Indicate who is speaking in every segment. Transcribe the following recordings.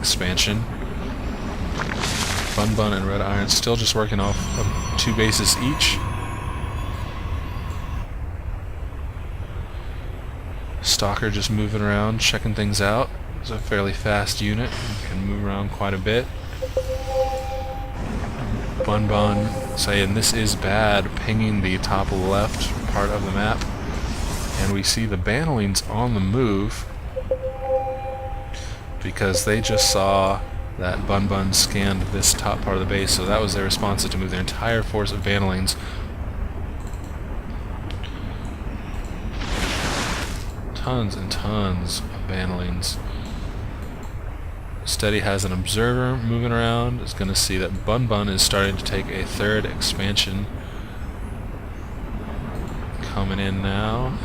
Speaker 1: expansion. BunBun and RedIron still just working off of 2 bases each. Stalker just moving around, checking things out. It's a fairly fast unit, can move around quite a bit. BunBun saying this is bad, pinging the top left part of the map. And we see the bannelings on the move because they just saw that BunBun scanned this top part of the base, so that was their response to move their entire force of bannelings. Tons and tons of bannelings. Steady has an observer moving around. Is going to see that BunBun is starting to take a 3rd expansion. Coming in now.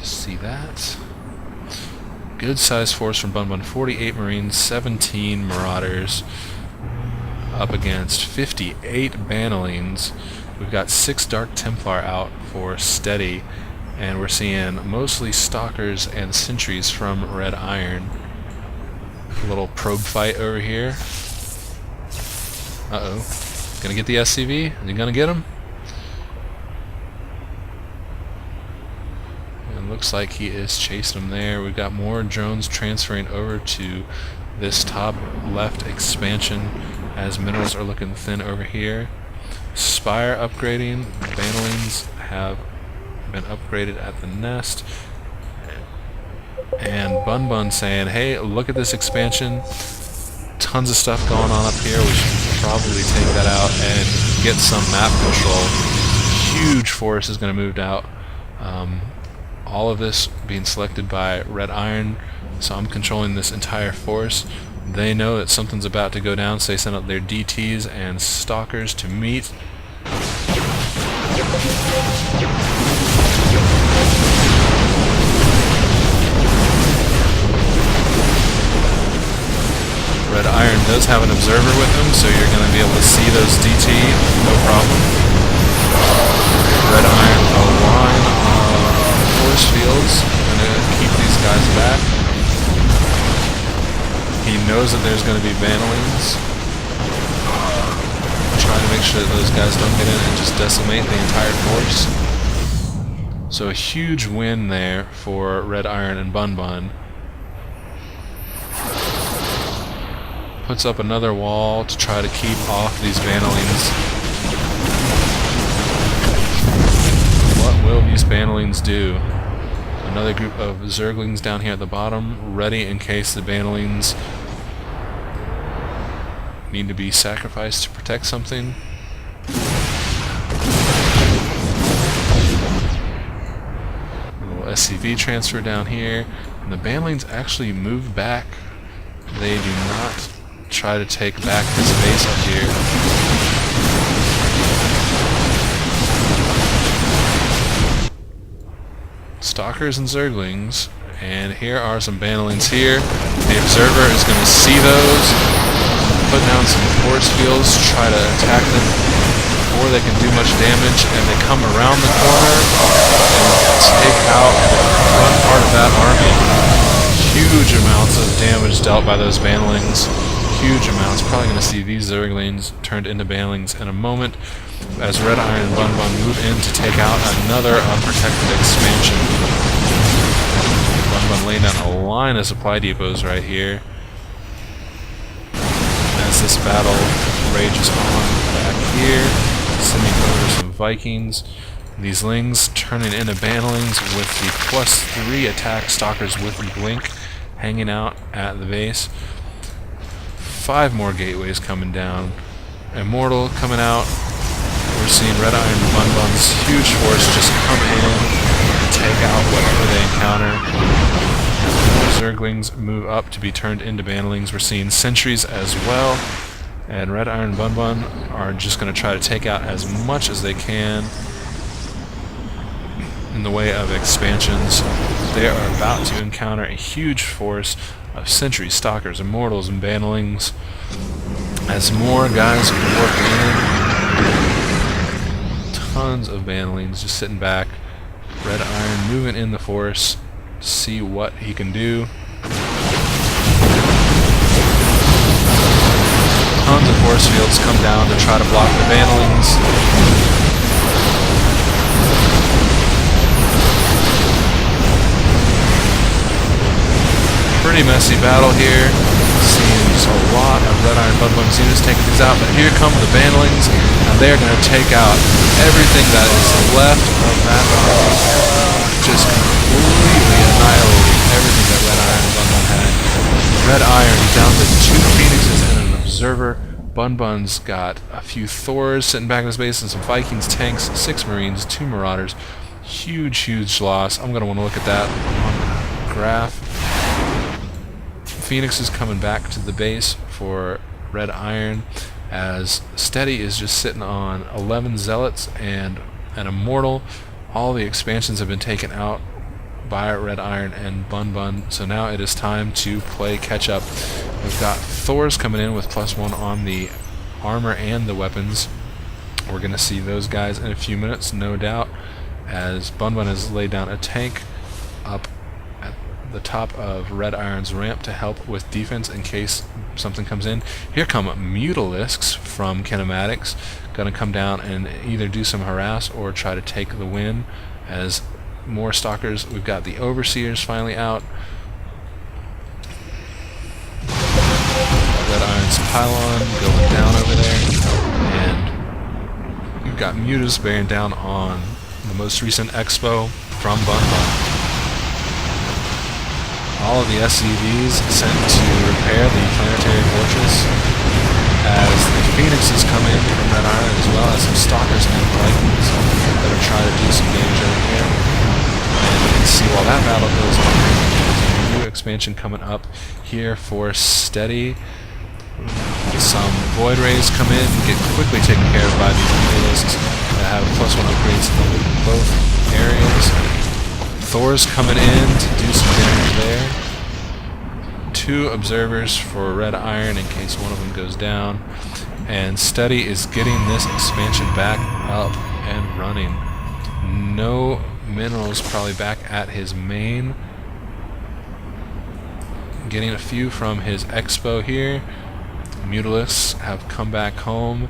Speaker 1: See that. Good sized force from BunBun. 48 Marines, 17 Marauders. Up against 58 bannelings. We've got 6 Dark Templar out for steady. And we're seeing mostly Stalkers and Sentries from RedIron. A little probe fight over here. Uh-oh. Gonna get the SCV? Is he gonna get him? And looks like he is chasing him there. We've got more drones transferring over to this top left expansion as minerals are looking thin over here. Spire upgrading. Bannelings have been upgraded at the nest. And BunBun saying, hey, look at this expansion. Tons of stuff going on up here. We should probably take that out and get some map control. Huge force is going to move out. All of this being selected by RedIron, so I'm controlling this entire force. They know that something's about to go down, so they send out their DTs and Stalkers to meet. RedIron does have an observer with them, so you're going to be able to see those DT, no problem. RedIron a line of force fields, going to keep these guys back. He knows that there's going to be bannelings. Trying to make sure that those guys don't get in and just decimate the entire force. So a huge win there for RedIron and BunBun. Puts up another wall to try to keep off these bannelings. What will these bannelings do? Another group of Zerglings down here at the bottom, ready in case the bannelings need to be sacrificed to protect something. A little SCV transfer down here. And the bannelings actually move back. They do not try to take back this base up here. Stalkers and Zerglings, and here are some bannelings here. The observer is going to see those, put down some force fields, try to attack them before they can do much damage, and they come around the corner and take out the front part of that army. Huge amounts of damage dealt by those bannelings. Huge amounts. Probably going to see these Zerglings turned into bannelings in a moment as RedIron and BunBun move in to take out another unprotected expansion. BunBun laying down a line of supply depots right here. As this battle rages on back here, sending over some Vikings. These Lings turning into bannelings with the +3 attack Stalkers with Blink hanging out at the base. 5 more gateways coming down. Immortal coming out. We're seeing RedIron and BunBun's huge force just come in and take out whatever they encounter. Zerglings move up to be turned into bannelings. We're seeing sentries as well. And RedIron and BunBun are just going to try to take out as much as they can in the way of expansions. They are about to encounter a huge force of sentries, stalkers, immortals, and bannelings as more guys work in. Tons of bannelings just sitting back. RedIron moving in the force to see what he can do. force fields come down to try to block the bannelings. Pretty messy battle here. Seems a lot of RedIron BunBun's units taking these out, but here come the bannelings, and they're going to take out everything that is left of that army. Just completely annihilating everything that RedIron and BunBun had. RedIron down to 2 Phoenixes and an Observer. BunBun's got a few Thors sitting back in his base and some Vikings, tanks, 6 Marines, 2 Marauders. Huge loss. I'm going to want to look at that on the graph. Phoenix is coming back to the base for RedIron, as Steady is just sitting on 11 Zealots and an Immortal. All the expansions have been taken out by RedIron and BunBun, so now it is time to play catch up. We've got Thors coming in with +1 on the armor and the weapons. We're going to see those guys in a few minutes, no doubt, as BunBun has laid down a tank up at the top of RedIron's ramp to help with defense in case something comes in. Here come Mutalisks from Kinematics, gonna come down and either do some harass or try to take the win. As more stalkers, we've got the Overseers finally out. RedIron's pylon going down over there, and we've got Mutas bearing down on the most recent expo from BunBun. All of the SCVs sent to repair the planetary fortress, as the Phoenixes come in from RedIron, as well as some Stalkers and Vikings that are trying to do some damage over here. And you can see while that battle goes on, there's a new expansion coming up here for Steady. Some Void Rays come in and get quickly taken care of by these Mutalisks that have +1 upgrades in both areas. Thor's coming in to do some damage there. 2 Observers for RedIron in case one of them goes down. And Steady is getting this expansion back up and running. No minerals probably back at his main. Getting a few from his expo here. Mutalisks have come back home,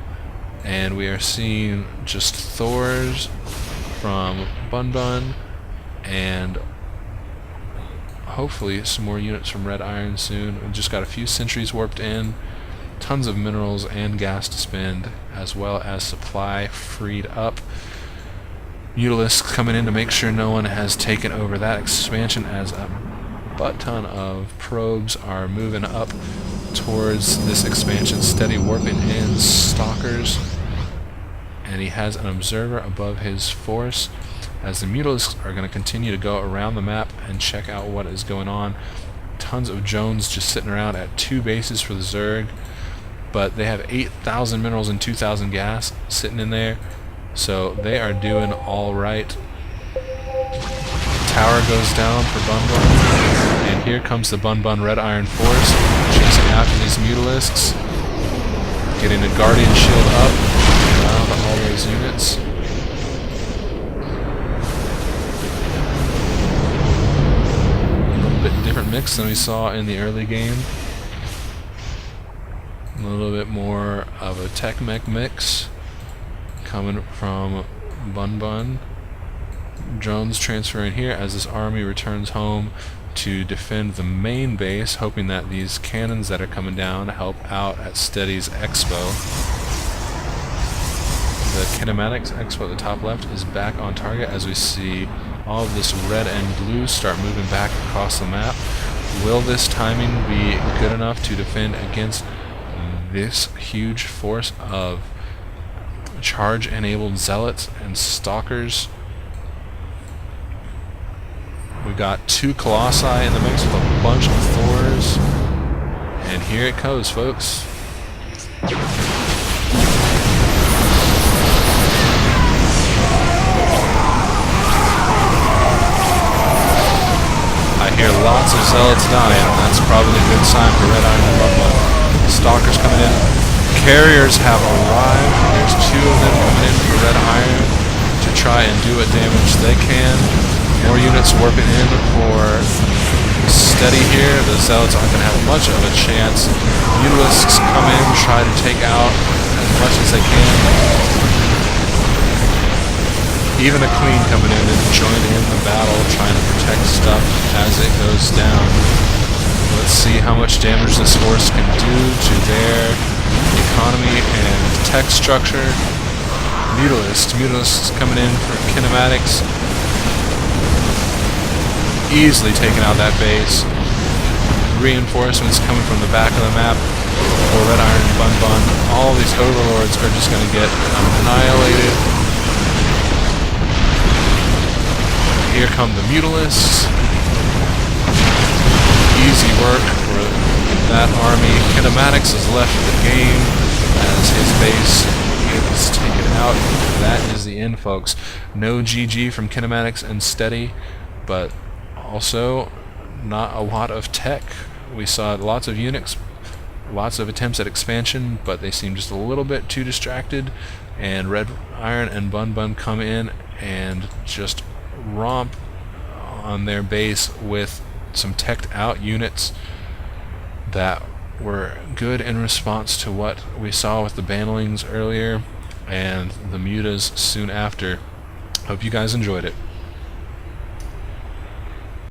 Speaker 1: and we are seeing just Thors from BunBun, and hopefully some more units from RedIron soon. We've just got a few sentries warped in, tons of minerals and gas to spend, as well as supply freed up. Mutalisks coming in to make sure no one has taken over that expansion, as a butt ton of probes are moving up towards this expansion. Steady warping in Stalkers, and he has an Observer above his force, as the Mutalisks are going to continue to go around the map and check out what is going on. Tons of Jones just sitting around at 2 bases for the Zerg, but they have 8,000 minerals and 2,000 gas sitting in there, so they are doing all right. Tower goes down for BunBun, and here comes the BunBun RedIron force chasing after these Mutalisks, getting a Guardian shield up around all those units. Different mix than we saw in the early game. A little bit more of a tech mech mix coming from BunBun. Drones transferring here as this army returns home to defend the main base, hoping that these cannons that are coming down help out at Steady's expo. The Kinematics expo at the top left is back on target, as we see all of this red and blue start moving back across the map. Will this timing be good enough to defend against this huge force of charge-enabled Zealots and Stalkers? We've got 2 Colossi in the mix with a bunch of Thors, and here it goes, folks. I hear lots of Zealots dying. That's probably a good sign for RedIron and BunBun. Stalkers coming in. Carriers have arrived. There's 2 of them coming in for RedIron to try and do what damage they can. More units warping in for steady here. The Zealots aren't going to have much of a chance. Mutalisks come in, try to take out as much as they can. Even a Queen coming in to join in the battle, trying to protect stuff as it goes down. Let's see how much damage this force can do to their economy and tech structure. Mutalisks coming in for kinematics. Easily taking out that base. Reinforcements coming from the back of the map for RedIron and BunBun. All these overlords are just going to get annihilated. Here come the Mutalisks. Easy work for that army. Kinematics has left the game as his base is taken out. That is the end, folks. No GG from Kinematics and Steady, but also not a lot of tech. We saw lots of units, lots of attempts at expansion, but they seem just a little bit too distracted, and RedIron and BunBun come in and just romp on their base with some teched out units that were good in response to what we saw with the bannelings earlier and the mutas soon after. Hope you guys enjoyed it.